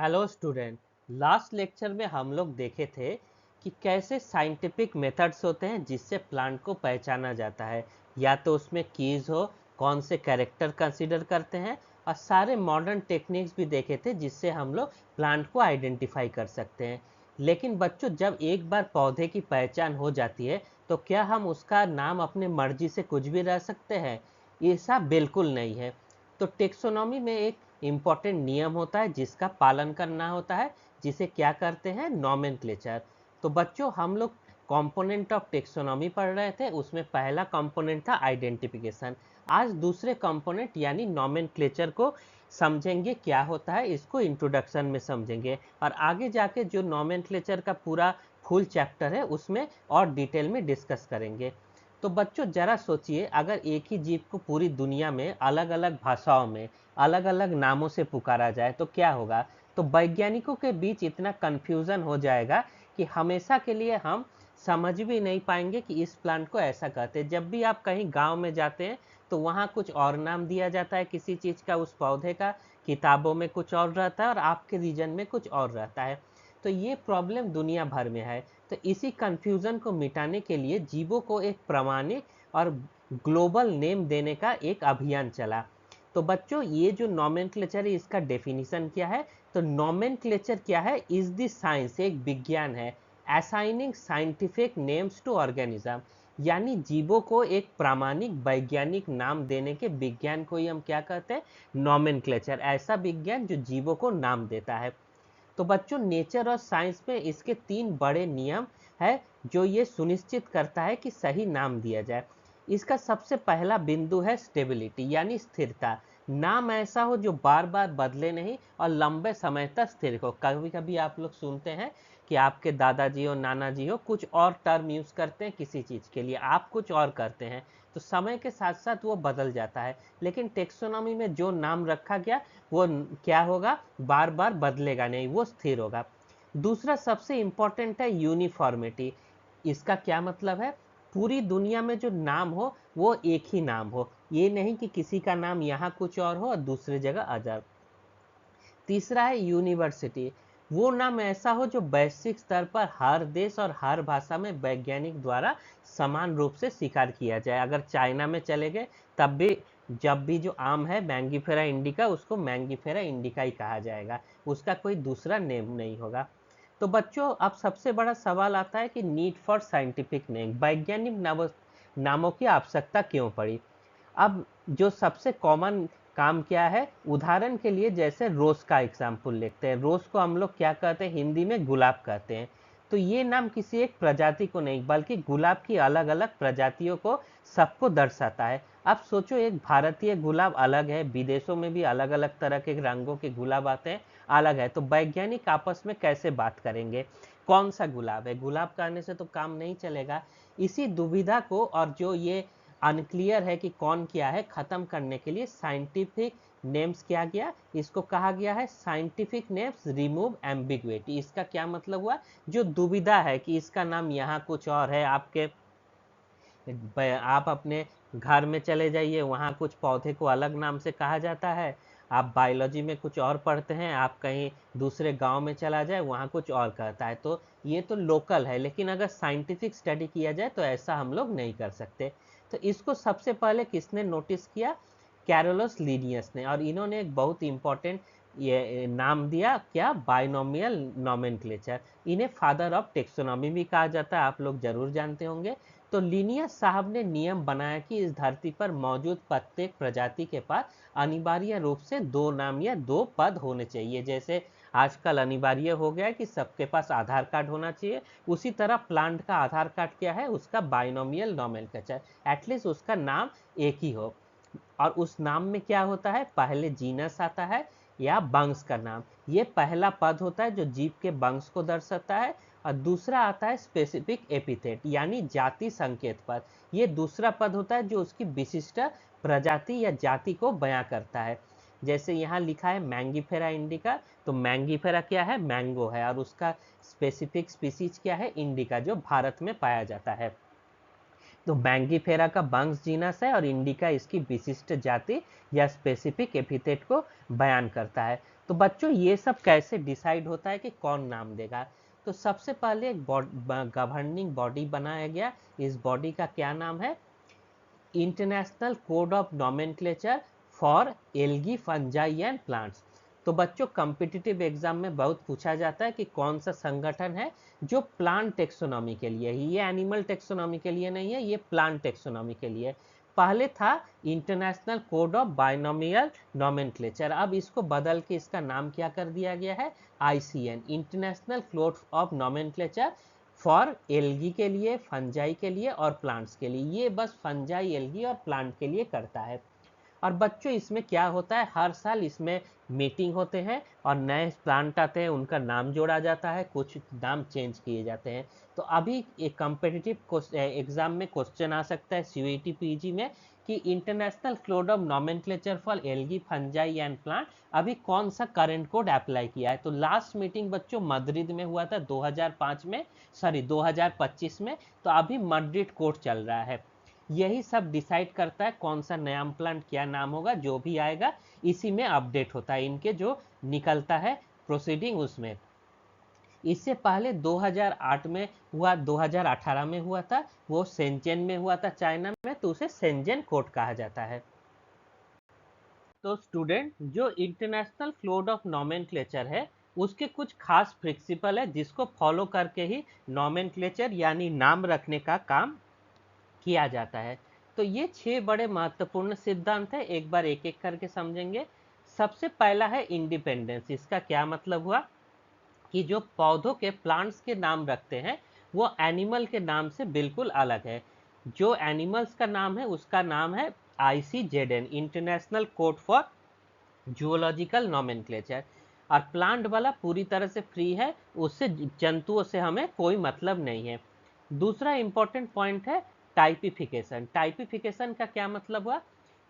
Hello student. Last lecture में हम लोग देखे थे कि कैसे साइंटिफिक मेथड्स होते हैं जिससे प्लांट को पहचाना जाता है। या तो उसमें कीज हो, कौन से कैरेक्टर कंसीडर करते हैं, और सारे मॉडर्न टेक्निक्स भी देखे थे जिससे हम लोग प्लांट को आइडेंटिफाई कर सकते हैं। लेकिन बच्चों, जब एक बार पौधे की पहचान हो जाती है तो क्या हम उसका नाम अपने मर्जी से कुछ भी रख सकते हैं? ऐसा बिल्कुल नहीं है। तो टेक्सोनॉमी में एक इम्पॉर्टेंट नियम होता है जिसका पालन करना होता है, जिसे क्या करते हैं, नॉमेनक्लेचर। तो बच्चों, हम लोग कंपोनेंट ऑफ टेक्सोनॉमी पढ़ रहे थे, उसमें पहला कंपोनेंट था आइडेंटिफिकेशन। आज दूसरे कंपोनेंट यानी नॉमेनक्लेचर को समझेंगे, क्या होता है इसको इंट्रोडक्शन में समझेंगे, और आगे जाके जो नॉमेनक्लेचर का पूरा फुल चैप्टर है उसमें और डिटेल में डिस्कस करेंगे। तो बच्चों, जरा सोचिए, अगर एक ही जीव को पूरी दुनिया में अलग अलग भाषाओं में अलग अलग नामों से पुकारा जाए तो क्या होगा? तो वैज्ञानिकों के बीच इतना कंफ्यूजन हो जाएगा कि हमेशा के लिए हम समझ भी नहीं पाएंगे कि इस प्लांट को ऐसा कहते हैं। जब भी आप कहीं गांव में जाते हैं तो वहाँ कुछ और नाम दिया जाता है किसी चीज़ का, उस पौधे का, किताबों में कुछ और रहता है और आपके रीजन में कुछ और रहता है। तो ये प्रॉब्लम दुनिया भर में है। तो इसी कंफ्यूजन को मिटाने के लिए जीवों को एक प्रमाणिक और ग्लोबल नेम देने का एक अभियान चला। तो बच्चों, ये जो नॉमेनक्लेचर है इसका डेफिनेशन क्या है? तो नॉमेनक्लेचर क्या है? इज द साइंस, एक विज्ञान है, assigning scientific names to organism, यानी जीवों को एक प्रामाणिक वैज्ञानिक नाम देने के विज्ञान को ही हम क्या कहते हैं? नॉमेनक्लेचर। ऐसा विज्ञान जो जीवों को नाम देता है। तो बच्चों, नेचर और साइंस में इसके तीन बड़े नियम है जो ये सुनिश्चित करता है कि सही नाम दिया जाए। इसका सबसे पहला बिंदु है स्टेबिलिटी, यानी स्थिरता। नाम ऐसा हो जो बार बार बदले नहीं और लंबे समय तक स्थिर हो। कभी कभी आप लोग सुनते हैं कि आपके दादाजी हो, नाना जी हो, कुछ और टर्म यूज करते हैं किसी चीज के लिए, आप कुछ और करते हैं, तो समय के साथ साथ वो बदल जाता है। लेकिन टेक्सोनॉमी में जो नाम रखा गया वो क्या होगा? बार बार बदलेगा नहीं, वो स्थिर होगा। दूसरा सबसे इंपॉर्टेंट है यूनिफॉर्मिटी। इसका क्या मतलब है? पूरी दुनिया में जो नाम हो वो एक ही नाम हो, ये नहीं कि किसी का नाम यहाँ कुछ और हो और दूसरी जगह आ जाए। तीसरा है यूनिवर्सिटी। वो नाम ऐसा हो जो वैश्विक स्तर पर हर देश और हर भाषा में वैज्ञानिक द्वारा समान रूप से स्वीकार किया जाए। अगर चाइना में चले गए तब भी, जब भी जो आम है मैंगीफेरा इंडिका, उसको मैंगीफेरा इंडिका ही कहा जाएगा, उसका कोई दूसरा नेम नहीं होगा। तो बच्चों, अब सबसे बड़ा सवाल आता है कि नीड फॉर साइंटिफिक नेम, वैज्ञानिक नामों की आवश्यकता क्यों पड़ी? अब जो सबसे कॉमन काम क्या है, उदाहरण के लिए जैसे रोज का एग्जाम्पल लेते हैं। रोज को हम लोग क्या कहते हैं? हिंदी में गुलाब कहते हैं। तो ये नाम किसी एक प्रजाति को नहीं बल्कि गुलाब की अलग अलग प्रजातियों को, सबको दर्शाता है। अब सोचो, एक भारतीय गुलाब अलग है, विदेशों में भी अलग अलग तरह के रंगों के गुलाब आते हैं, अलग है। तो वैज्ञानिक आपस में कैसे बात करेंगे कौन सा गुलाब है? गुलाब कहने से तो काम नहीं चलेगा। इसी दुविधा को, और जो ये अनक्लियर है कि कौन क्या है, खत्म करने के लिए साइंटिफिक नेम्स किया गया। इसको कहा गया है साइंटिफिक नेम्स रिमूव एम्बिग्विटी। इसका क्या मतलब हुआ? जो दुविधा है कि इसका नाम यहाँ कुछ और है, आप अपने घर में चले जाइए, वहाँ कुछ पौधे को अलग नाम से कहा जाता है। आप बायोलॉजी में कुछ और पढ़ते हैं, आप कहीं दूसरे गांव में चला जाए, वहाँ कुछ और कहता है। तो ये तो लोकल है, लेकिन अगर साइंटिफिक स्टडी किया जाए तो ऐसा हम लोग नहीं कर सकते। तो इसको सबसे पहले किसने नोटिस किया? कैरोलस लीनियस ने। और इन्होंने एक बहुत इंपॉर्टेंट ये नाम दिया, क्या? Binomial nomenclature. इन्हें फादर ऑफ टेक्सोनॉमी भी कहा जाता है, आप लोग जरूर जानते होंगे। तो लिनियस साहब ने नियम बनाया कि इस धरती पर मौजूद प्रत्येक प्रजाति के पास अनिवार्य रूप से दो नाम या दो पद होने चाहिए। जैसे आजकल अनिवार्य हो गया है कि सबके पास आधार कार्ड होना चाहिए, उसी तरह प्लांट का आधार कार्ड क्या है? उसका बाइनोमियल नॉमेनक्लेचर, एटलीस्ट उसका नाम एक ही हो। और उस नाम में क्या होता है? पहले जीनस आता है या वंश का नाम, ये पहला पद होता है जो जीव के वंश को दर्शाता है। और दूसरा आता है स्पेसिफिक एपिथेट, यानी जाति संकेत पद। ये दूसरा पद होता है जो उसकी विशिष्ट प्रजाति या जाति को बयां करता है। जैसे यहाँ लिखा है मैंगीफेरा इंडिका, तो मैंगीफेरा क्या है? मैंगो है, और उसका स्पेसिफिक स्पीसीज क्या है? इंडिका, जो भारत में पाया जाता है। तो बैंगीफेरा का वंश जीनस है और इंडिका इसकी विशिष्ट जाति या स्पेसिफिक एपिथेट को बयान करता है। तो बच्चों ये सब कैसे डिसाइड होता है कि कौन नाम देगा? तो सबसे पहले एक गवर्निंग बॉडी बनाया गया। इस बॉडी का क्या नाम है? International code of nomenclature for algae fungi and plants. तो बच्चों कॉम्पिटिटिव एग्जाम में बहुत पूछा जाता है कि कौन सा संगठन है जो प्लांट टेक्सोनॉमी के लिए है। ये एनिमल टेक्सोनॉमी के लिए नहीं है, ये प्लांट टेक्सोनॉमी के लिए। पहले था international code of binomial nomenclature, अब इसको बदल के इसका नाम क्या कर दिया गया है? ICN, international code of nomenclature for algae के लिए, फंजाई के लिए और प्लांट्स के लिए। ये बस फंजाई, एल्गी और प्लांट के लिए करता है। और बच्चों इसमें क्या होता है, हर साल इसमें मीटिंग होते हैं और नए प्लांट आते हैं, उनका नाम जोड़ा जाता है, कुछ नाम चेंज किए जाते हैं। तो अभी एक कॉम्पिटिटिव एग्जाम में क्वेश्चन आ सकता है CUET PG में कि international code of nomenclature for algae fungi and plant अभी कौन सा करंट कोड अप्लाई किया है। तो लास्ट मीटिंग बच्चों मद्रिद में हुआ था 2005 में, सॉरी 2025 में। तो अभी मद्रिद कोड चल रहा है। यही सब डिसाइड करता है कौन सा नया प्लांट क्या नाम होगा, जो भी आएगा इसी में अपडेट होता है, इनके जो निकलता है प्रोसीडिंग उसमें। इससे पहले 2008 में हुआ, 2018 में हुआ था, वो शेंजेन में हुआ था चाइना में, तो उसे शेंजेन कोड कहा जाता है। तो स्टूडेंट जो इंटरनेशनल कोड ऑफ नॉमेनक्लेचर है उसके कुछ खास प्रिंसिपल है जिसको फॉलो करके ही नॉमेनक्लेचर यानी नाम रखने का काम किया जाता है। तो ये 6 बड़े महत्वपूर्ण सिद्धांत है, एक बार एक एक करके समझेंगे। सबसे पहला है इंडिपेंडेंस। इसका क्या मतलब हुआ कि जो पौधों के, प्लांट्स के नाम रखते हैं वो एनिमल के नाम से बिल्कुल अलग है। जो एनिमल्स का नाम है उसका नाम है ICZN, international code for zoological nomenclature. और प्लांट वाला पूरी तरह से फ्री है, उससे जंतुओं से हमें कोई मतलब नहीं है। दूसरा इंपॉर्टेंट पॉइंट है टाइपिफिकेशन। टाइपिफिकेशन का क्या मतलब हुआ?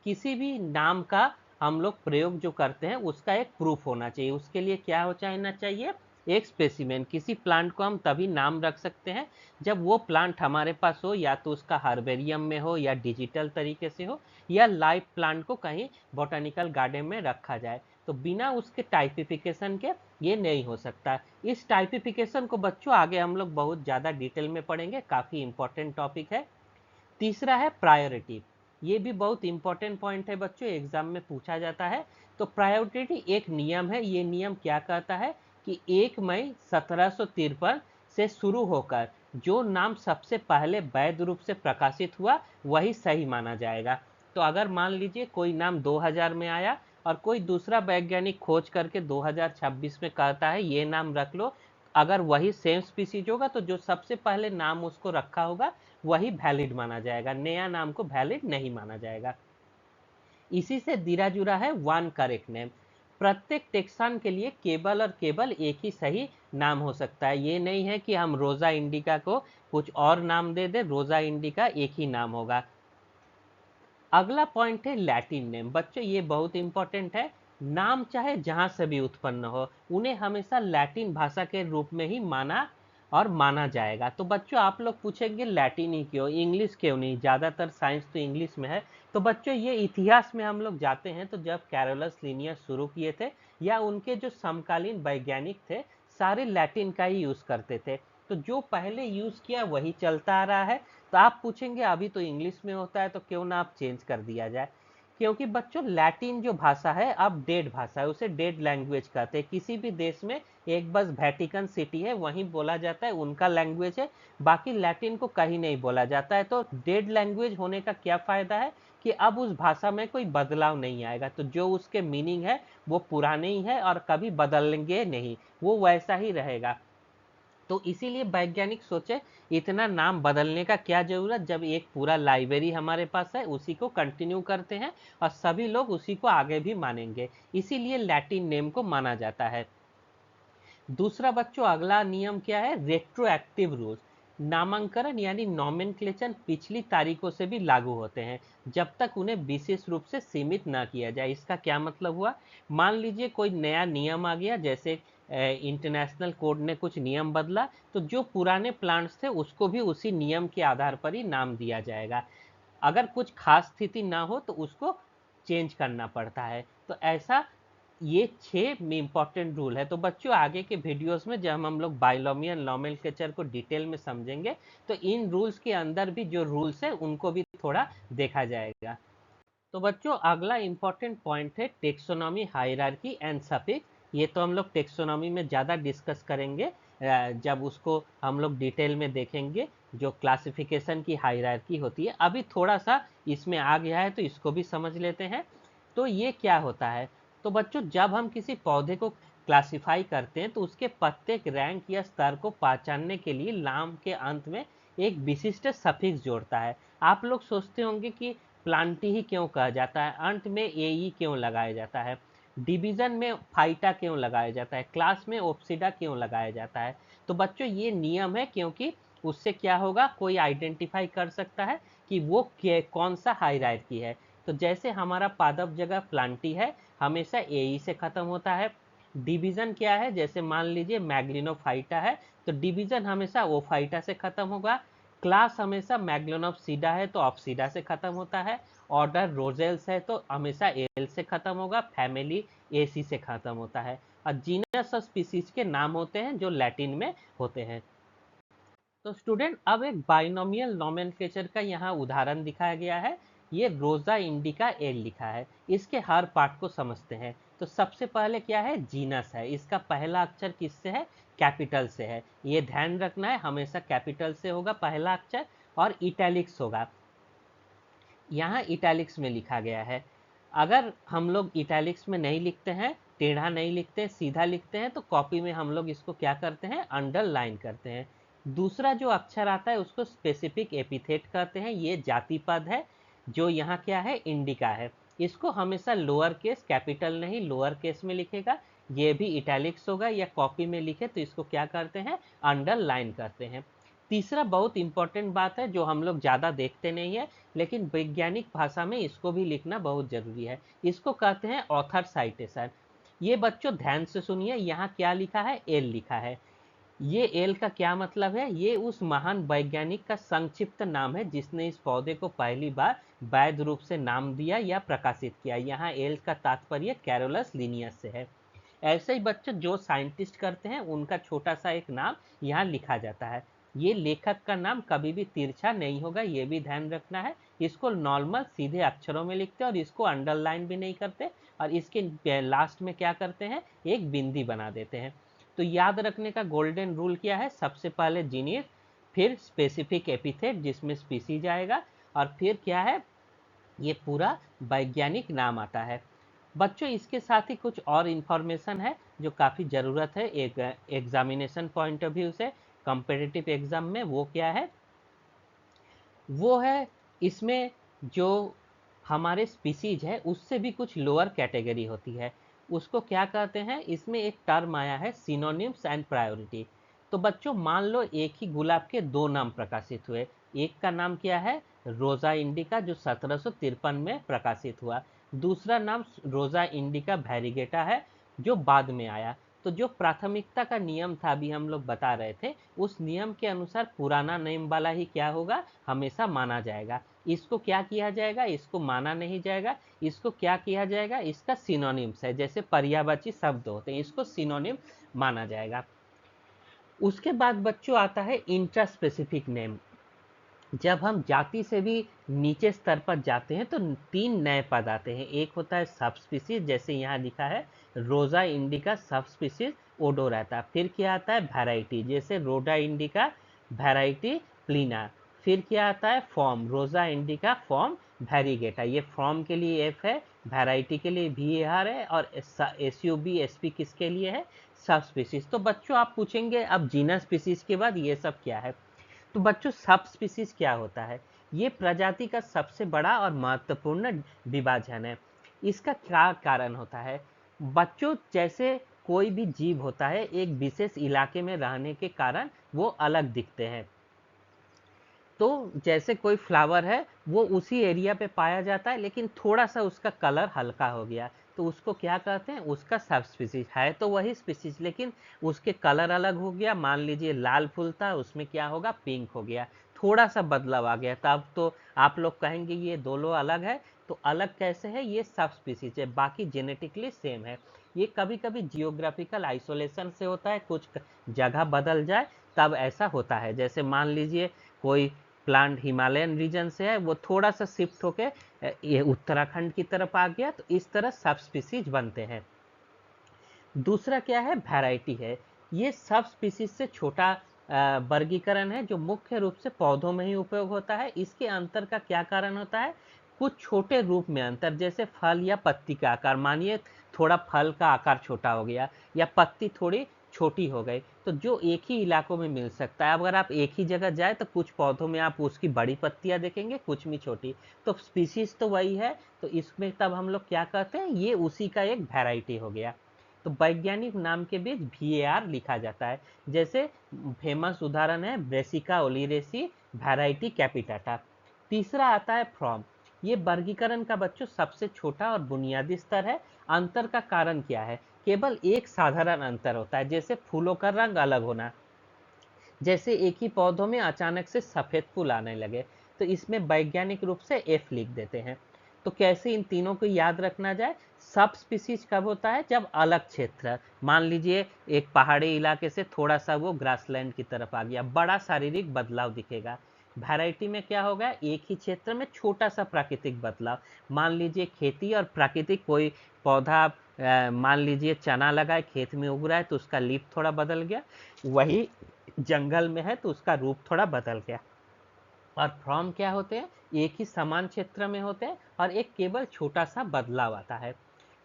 किसी भी नाम का हम लोग प्रयोग जो करते हैं उसका एक प्रूफ होना चाहिए। उसके लिए क्या हो चाहना चाहिए? एक स्पेसिमेन। किसी प्लांट को हम तभी नाम रख सकते हैं जब वो प्लांट हमारे पास हो, या तो उसका हर्बेरियम में हो या डिजिटल तरीके से हो, या लाइव प्लांट को कहीं बोटानिकल गार्डन में रखा जाए। तो बिना उसके टाइपिफिकेशन के ये नहीं हो सकता। इस टाइपिफिकेशन को बच्चों आगे हम लोग बहुत ज़्यादा डिटेल में पढ़ेंगे, काफ़ी इंपॉर्टेंट टॉपिक है। तीसरा है प्रायोरिटी। ये भी बहुत इंपॉर्टेंट पॉइंट है बच्चों, एग्जाम में पूछा जाता है। तो प्रायोरिटी एक नियम है। ये नियम क्या कहता है कि 1 मई 1753 से शुरू होकर जो नाम सबसे पहले वैध रूप से प्रकाशित हुआ वही सही माना जाएगा। तो अगर मान लीजिए कोई नाम 2000 में आया और कोई दूसरा वैज्ञानिक खोज करके 2026 में कहता है ये नाम रख लो, अगर वही सेम स्पीसीज होगा तो जो सबसे पहले नाम उसको रखा होगा वही वैलिड माना जाएगा, नया नाम को वैलिड नहीं माना जाएगा। इसी से जुड़ा जुड़ा है वन करेक्ट नेम। प्रत्येक टेक्सान के लिए केवल और केवल एक ही सही नाम हो सकता है। ये नहीं है कि हम रोजा इंडिका को कुछ और नाम दे दे, रोजा इंडिका एक ही नाम होगा। अगला पॉइंट है लैटिन नेम। बच्चों ये बहुत इंपॉर्टेंट है। नाम चाहे जहां से भी उत्पन्न हो, उन्हें हमेशा लैटिन भाषा के रूप में ही माना जाएगा। तो बच्चों आप लोग पूछेंगे लैटिन ही क्यों, इंग्लिश क्यों नहीं? ज़्यादातर साइंस तो इंग्लिश में है। तो बच्चों ये इतिहास में हम लोग जाते हैं तो जब कैरोलस लिनियस शुरू किए थे या उनके जो समकालीन वैज्ञानिक थे सारे लैटिन का ही यूज़ करते थे। तो जो पहले यूज़ किया वही चलता आ रहा है। तो आप पूछेंगे अभी तो इंग्लिश में होता है तो क्यों ना आप चेंज कर दिया जाए? क्योंकि बच्चों लैटिन जो भाषा है अब डेड भाषा है, उसे डेड लैंग्वेज कहते हैं। किसी भी देश में एक बस वेटिकन सिटी है वहीं बोला जाता है, उनका लैंग्वेज है, बाकी लैटिन को कहीं नहीं बोला जाता है। तो डेड लैंग्वेज होने का क्या फायदा है कि अब उस भाषा में कोई बदलाव नहीं आएगा। तो जो उसके मीनिंग है वो पुराने ही है और कभी बदलेंगे नहीं, वो वैसा ही रहेगा। तो इसीलिए वैज्ञानिक सोचे इतना नाम बदलने का क्या जरूरत, जब एक पूरा लाइब्रेरी हमारे पास है उसी को कंटिन्यू करते हैं और सभी लोग उसी को आगे भी मानेंगे। इसीलिए लैटिन नेम को माना जाता है। दूसरा बच्चों अगला नियम क्या है? Retroactive rules. नामांकन यानी नॉमेनक्लेचर पिछली तारीखों से भी लागू होते हैं जब तक उन्हें विशेष रूप से सीमित ना किया जाए। इसका क्या मतलब हुआ? मान लीजिए कोई नया नियम आ गया, जैसे इंटरनेशनल कोर्ट ने कुछ नियम बदला, तो जो पुराने प्लांट्स थे उसको भी उसी नियम के आधार पर ही नाम दिया जाएगा। अगर कुछ खास स्थिति ना हो तो उसको चेंज करना पड़ता है। तो ऐसा ये 6 इंपॉर्टेंट रूल है। तो बच्चों आगे के वीडियोस में जब हम लोग बाइनोमियल नोमेनक्लेचर को डिटेल में समझेंगे तो इन रूल्स के अंदर भी जो रूल्स है उनको भी थोड़ा देखा जाएगा। तो बच्चों अगला इंपॉर्टेंट पॉइंट है टेक्सोनॉमी, हायरार्की एंड सफिक्स। ये तो हम लोग टेक्सोनॉमी में ज़्यादा डिस्कस करेंगे, जब उसको हम लोग डिटेल में देखेंगे जो क्लासिफिकेशन की हायरार्की होती है। अभी थोड़ा सा इसमें आ गया है तो इसको भी समझ लेते हैं। तो ये क्या होता है? तो बच्चों जब हम किसी पौधे को क्लासिफाई करते हैं तो उसके प्रत्येक रैंक या स्तर को पहचानने के लिए नाम के अंत में एक विशिष्ट सफिक्स जोड़ता है। आप लोग सोचते होंगे कि प्लांटी ही क्यों कहा जाता है, अंत में एई क्यों लगाया जाता है, डिवीजन में फाइटा क्यों लगाया जाता है, क्लास में ओप्सिडा क्यों लगाया जाता है? तो बच्चों ये नियम है क्योंकि उससे क्या होगा, कोई आइडेंटिफाई कर सकता है कि वो कौन सा हायरार्की है। तो जैसे हमारा पादप जगह प्लांटी है, हमेशा एई से खत्म होता है। डिवीजन क्या है, जैसे मान लीजिए मैग्लिनोफाइटा है तो डिवीजन हमेशा ओफाइटा से खत्म होगा। क्लास हमेशा मैग्लिनोप्सिडा है तो ऑप्सिडा से खत्म होता है। ऑर्डर रोजेल्स है तो हमेशा एल से खत्म होगा। फैमिली एसी से खत्म होता है। और जीनस और स्पीसीज के नाम होते हैं जो लैटिन में होते हैं। तो स्टूडेंट अब एक बाइनोमियल नोमेनक्लेचर का यहाँ उदाहरण दिखाया गया है। ये रोजा इंडिका एल लिखा है। इसके हर पार्ट को समझते हैं। तो सबसे पहले क्या है, जीनस है। इसका पहला अक्षर किससे है? कैपिटल से है। ये ध्यान रखना है, हमेशा कैपिटल से होगा पहला अक्षर और इटैलिक्स होगा। यहाँ इटैलिक्स में लिखा गया है। अगर हम लोग इटैलिक्स में नहीं लिखते हैं, टेढ़ा नहीं लिखते, सीधा लिखते हैं, तो कॉपी में हम लोग इसको क्या करते हैं, अंडरलाइन करते हैं। दूसरा जो अक्षर आता है उसको स्पेसिफिक एपिथेट कहते हैं। ये जाति पद है जो यहाँ क्या है, इंडिका है। इसको हमेशा लोअर केस, कैपिटल नहीं लोअर केस में लिखेगा। ये भी इटैलिक्स होगा, या कॉपी में लिखे तो इसको क्या करते हैं, अंडरलाइन करते हैं। तीसरा बहुत इंपॉर्टेंट बात है जो हम लोग ज़्यादा देखते नहीं है, लेकिन वैज्ञानिक भाषा में इसको भी लिखना बहुत जरूरी है। इसको कहते हैं ऑथर साइटेशन। ये बच्चों ध्यान से सुनिए, यहाँ क्या लिखा है, एल लिखा है। ये एल का क्या मतलब है? ये उस महान वैज्ञानिक का संक्षिप्त नाम है जिसने इस पौधे को पहली बार वैध रूप से नाम दिया या प्रकाशित किया। यहाँ एल का तात्पर्य कैरोलस लिनियस से है। ऐसे ही बच्चे जो साइंटिस्ट करते हैं उनका छोटा सा एक नाम यहाँ लिखा जाता है। ये लेखक का नाम कभी भी तिरछा नहीं होगा, ये भी ध्यान रखना है। इसको नॉर्मल सीधे अक्षरों में लिखते हैं और इसको अंडरलाइन भी नहीं करते, और इसके लास्ट में क्या करते हैं, एक बिंदी बना देते हैं। तो याद रखने का गोल्डन रूल क्या है, सबसे पहले जीनिस, फिर स्पेसिफिक एपिथेट जिसमें स्पीसीज आएगा, और फिर क्या है, ये पूरा वैज्ञानिक नाम आता है। बच्चों इसके साथ ही कुछ और इन्फॉर्मेशन है जो काफ़ी ज़रूरत है एक एग्जामिनेशन पॉइंट ऑफ व्यू से, कॉम्पिटिटिव एग्जाम में। वो क्या है, वो है इसमें जो हमारे स्पीसीज है उससे भी कुछ लोअर कैटेगरी होती है, उसको क्या कहते हैं, इसमें एक टर्म आया है सिनोनिम्स एंड प्रायोरिटी। तो बच्चों मान लो एक ही गुलाब के दो नाम प्रकाशित हुए। एक का नाम क्या है, रोजा इंडिका, जो 1753 में प्रकाशित हुआ। दूसरा नाम रोजा इंडिका वेरिगेटा है जो बाद में आया। तो जो प्राथमिकता का नियम था, अभी हम लोग बता रहे थे, उस नियम के अनुसार पुराना नेम वाला ही क्या होगा, हमेशा माना जाएगा। इसको क्या किया जाएगा, इसको माना नहीं जाएगा। इसको क्या किया जाएगा, इसका सिनोनिम्स है, जैसे पर्यायवाची शब्द होते हैं, इसको सिनोनिम माना जाएगा। उसके बाद बच्चों आता है इंट्रा स्पेसिफिक नेम। जब हम जाति से भी नीचे स्तर पर जाते हैं तो तीन नए पद आते हैं। एक होता है सब स्पीसीज, जैसे यहाँ लिखा है रोजा इंडिका सब स्पीसीज ओडोराता। फिर क्या आता है वैरायटी, जैसे रोडा इंडिका वैरायटी प्लीना। फिर क्या आता है फॉर्म, रोजा इंडिका फॉर्म वेरिगेटा। ये फॉर्म के लिए एफ है, वैरायटी के लिए वी आर है, और S U B S P किसके लिए है, सब स्पीसीज। तो बच्चों आप पूछेंगे अब जीनस स्पीसीज के बाद ये सब क्या है। तो बच्चों सब स्पीसीज क्या होता है, ये प्रजाति का सबसे बड़ा और महत्वपूर्ण विभाजन है। इसका क्या कारण होता है, बच्चों जैसे कोई भी जीव होता है एक विशेष इलाके में रहने के कारण वो अलग दिखते हैं। तो जैसे कोई फ्लावर है वो उसी एरिया पे पाया जाता है, लेकिन थोड़ा सा उसका कलर हल्का हो गया, तो उसको क्या कहते हैं, उसका सब स्पीसीज है तो वही स्पीसीज, लेकिन उसके कलर अलग हो गया। मान लीजिए लाल फूल था, उसमें क्या होगा, पिंक हो गया, थोड़ा सा बदलाव आ गया, तब तो आप लोग कहेंगे ये दोनों अलग है। तो अलग कैसे है, ये सब स्पीसीज है, बाकी जेनेटिकली सेम है। ये कभी कभी जियोग्राफिकल आइसोलेशन से होता है, कुछ जगह बदल जाए तब ऐसा होता है। जैसे मान लीजिए कोई प्लांट हिमालयन रीजन से है, वो थोड़ा सा शिफ्ट होके ये उत्तराखंड की तरफ आ गया, तो इस तरह सब स्पीसीज बनते हैं। दूसरा क्या है, वैरायटी है। ये सब स्पीसीज से छोटा वर्गीकरण है जो मुख्य रूप से पौधों में ही उपयोग होता है। इसके अंतर का क्या कारण होता है, कुछ छोटे रूप में अंतर, जैसे फल या पत्ती का आकार, मानिए थोड़ा फल का आकार छोटा हो गया या पत्ती थोड़ी छोटी हो गई, तो जो एक ही इलाकों में मिल सकता है। अगर आप एक ही जगह जाए तो कुछ पौधों में आप उसकी बड़ी पत्तियां देखेंगे, कुछ में छोटी, तो स्पीसीज तो वही है, तो इसमें तब हम लोग क्या कहते हैं, ये उसी का एक वैरायटी हो गया। तो वैज्ञानिक नाम के बीच VAR लिखा जाता है। जैसे फेमस उदाहरण है ब्रेसिका ओलिरेसी वैरायटी कैपिटाटा। तीसरा आता है फ्रॉम। ये वर्गीकरण का बच्चों सबसे छोटा और बुनियादी स्तर है। अंतर का कारण क्या है, केवल एक साधारण अंतर होता है, जैसे फूलों का रंग अलग होना। जैसे एक ही पौधों में अचानक से सफेद फूल आने लगे, तो इसमें वैज्ञानिक रूप से F लिख देते हैं। तो कैसे इन तीनों को याद रखना जाए, सब स्पीसीज कब होता है, जब अलग क्षेत्र, मान लीजिए एक पहाड़ी इलाके से थोड़ा सा वो ग्रासलैंड की तरफ आ गया, बड़ा शारीरिक बदलाव दिखेगा। वैरायटी में क्या होगा, एक ही क्षेत्र में छोटा सा प्राकृतिक बदलाव, मान लीजिए खेती और प्राकृतिक कोई पौधा, मान लीजिए चना लगाए, खेत में उग रहा है तो उसका लीफ थोड़ा बदल गया, वही जंगल में है तो उसका रूप थोड़ा बदल गया। और फ्रॉम क्या होते हैं, एक ही समान क्षेत्र में होते हैं और एक केवल छोटा सा बदलाव आता है।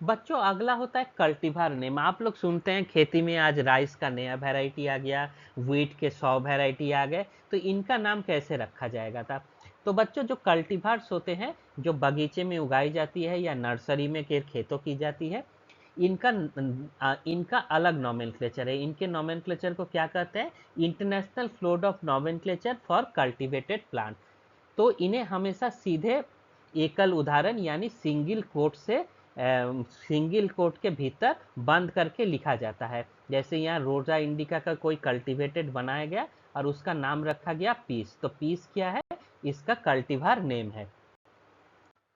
बच्चों अगला होता है कल्टीवार नेम। आप लोग सुनते हैं खेती में आज राइस का नया वैरायटी आ गया, व्हीट के 100 वैरायटी आ गए, तो इनका नाम कैसे रखा जाएगा था। तो बच्चों जो कल्टीवार्स होते हैं, जो बगीचे में उगाई जाती है या नर्सरी में के खेतों की जाती है, इनका इनका अलग नॉमेनक्लेचर है। इनके नॉमेनक्लेचर को क्या कहते हैं, international flowed of nomenclature for cultivated plant. तो इन्हें हमेशा सीधे एकल उदाहरण यानी सिंगल कोट से सिंगल कोट के भीतर बंद करके लिखा जाता है। जैसे यहाँ रोजा इंडिका का कोई कल्टीवेटेड बनाया गया और उसका नाम रखा गया पीस, तो पीस क्या है, इसका कल्टीवार नेम है।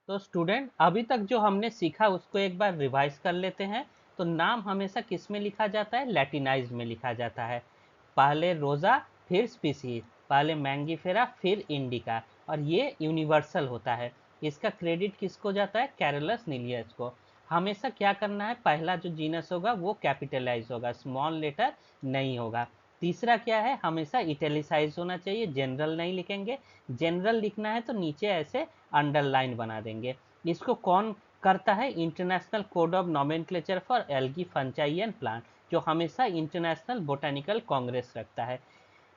तो स्टूडेंट अभी तक जो हमने सीखा उसको एक बार रिवाइज कर लेते हैं। तो नाम हमेशा किस में लिखा जाता है, लैटिनाइज में लिखा जाता है। पहले रोजा, फिर स्पीसीज, पहले मैंगीफेरा, फिर इंडिका, और ये यूनिवर्सल होता है। इसका क्रेडिट किसको जाता है, कैरोलस निलियस को। हमेशा क्या करना है, पहला जो जीनस होगा वो कैपिटलाइज होगा, स्मॉल लेटर नहीं होगा। तीसरा क्या है, हमेशा इटैलिसाइज होना चाहिए, जनरल नहीं लिखेंगे। जनरल लिखना है तो नीचे ऐसे अंडरलाइन बना देंगे। इसको कौन करता है, international code of nomenclature for algae fungi and plant, जो हमेशा इंटरनेशनल बोटेनिकल कांग्रेस रखता है।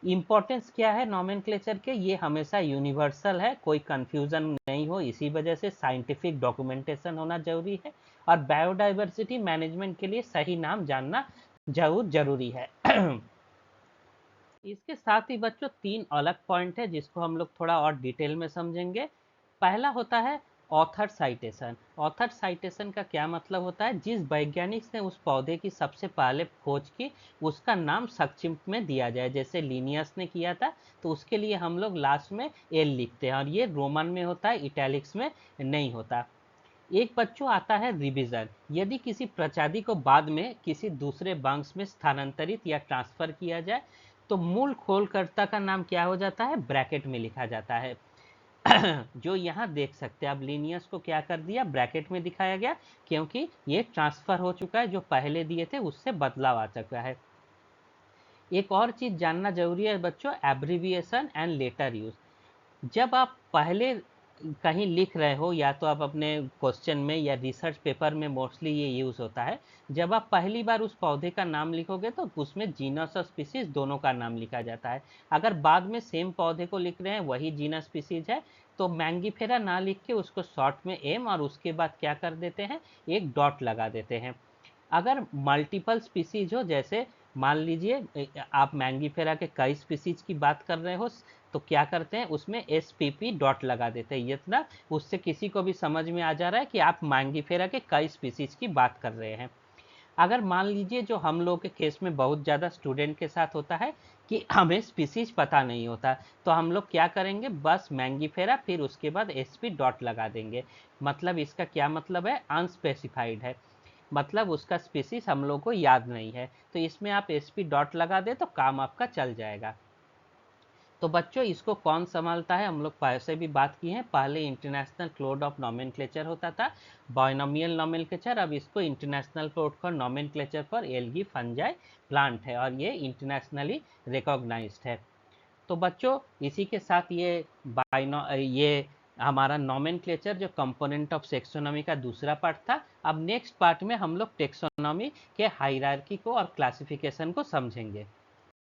इंपॉर्टेंस क्या है नॉमेनक्लेचर के, ये हमेशा यूनिवर्सल है, कोई कंफ्यूजन नहीं हो, इसी वजह से साइंटिफिक डॉक्यूमेंटेशन होना जरूरी है। और बायोडाइवर्सिटी मैनेजमेंट के लिए सही नाम जानना जरूरी है। इसके साथ ही बच्चों तीन अलग पॉइंट है जिसको हम लोग थोड़ा और डिटेल में समझेंगे। पहला होता है ऑथर साइटेशन। ऑथर साइटेशन का क्या मतलब होता है, जिस वैज्ञानिक ने उस पौधे की सबसे पहले खोज की उसका नाम संक्षिप्त में दिया जाए। जैसे लिनियस ने किया था तो उसके लिए हम लोग लास्ट में एल लिखते हैं, और ये रोमन में होता है, इटैलिक्स में नहीं होता। एक बच्चों आता है रिवीजन। यदि किसी प्रजाति को बाद में किसी दूसरे वंश में स्थानांतरित या ट्रांसफर किया जाए तो मूल खोलकर्ता का नाम क्या हो जाता है, ब्रैकेट में लिखा जाता है। जो यहाँ देख सकते हैं, अब लिनियस को क्या कर दिया, ब्रैकेट में दिखाया गया, क्योंकि ये ट्रांसफर हो चुका है, जो पहले दिए थे उससे बदलाव आ चुका है। एक और चीज जानना जरूरी है बच्चों, एब्रीविएशन एंड लेटर यूज। जब आप पहले कहीं लिख रहे हो, या तो आप अपने क्वेश्चन में या रिसर्च पेपर में मोस्टली ये यूज़ होता है, जब आप पहली बार उस पौधे का नाम लिखोगे तो उसमें जीनस और स्पीसीज दोनों का नाम लिखा जाता है। अगर बाद में सेम पौधे को लिख रहे हैं, वही जीनस स्पीसीज है, तो मैंगीफेरा ना लिख के उसको शॉर्ट में एम और उसके बाद क्या कर देते हैं, एक डॉट लगा देते हैं। अगर मल्टीपल स्पीसीज हो, जैसे मान लीजिए आप मैंगीफेरा के कई स्पीसीज की बात कर रहे हो, तो क्या करते हैं उसमें SPP डॉट लगा देते हैं, इतना उससे किसी को भी समझ में आ जा रहा है कि आप मैंगीफेरा के कई स्पीसीज की बात कर रहे हैं। अगर मान लीजिए जो हम लोग के केस में बहुत ज़्यादा स्टूडेंट के साथ होता है कि हमें स्पीसीज पता नहीं होता, तो हम लोग क्या करेंगे, बस मैंगीफेरा फिर उसके बाद SP डॉट लगा देंगे। मतलब इसका क्या मतलब है, अनस्पेसिफाइड है, मतलब उसका स्पीसीज हम लोग को याद नहीं है। तो इसमें आप SP डॉट लगा दे तो काम आपका चल जाएगा। तो बच्चों इसको कौन संभालता है, हम लोग पहले भी बात की है, पहले इंटरनेशनल कोड ऑफ नॉमेनक्लेचर होता था, बायनोमियल नॉमेनक्लेचर, अब इसको international code for nomenclature for algae fungi plant है, और ये इंटरनेशनली रिकॉग्नाइज्ड है। तो बच्चों इसी के साथ ये हमारा नॉमेनक्लेचर जो कंपोनेंट ऑफ टेक्सोनॉमी का दूसरा पार्ट था। अब नेक्स्ट पार्ट में हम लोग टेक्सोनॉमी के हायरार्की को और क्लासिफिकेशन को समझेंगे।